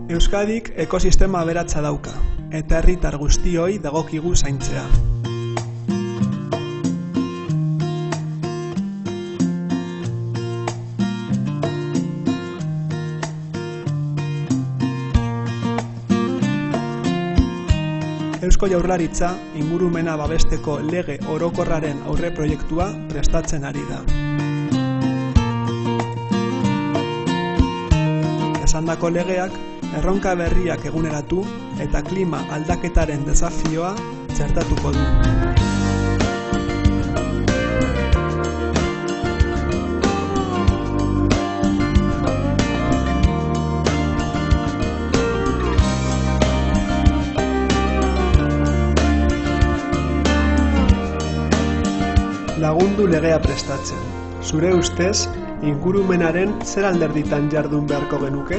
Euskadik ekosistema aberatsa dauka, eta herritar guztioi dagokigu zaintzea. Eusko Jaurlaritza ingurumena babesteko lege orokorraren aurreproiektua prestatzen ari da. Esandako legeak erronka berriak eguneratu eta klima aldaketaren desafioa txertatuko du. Lagundu legea prestatzen. Zure ustez, ingurumenaren zer alderditan jardun beharko genuke?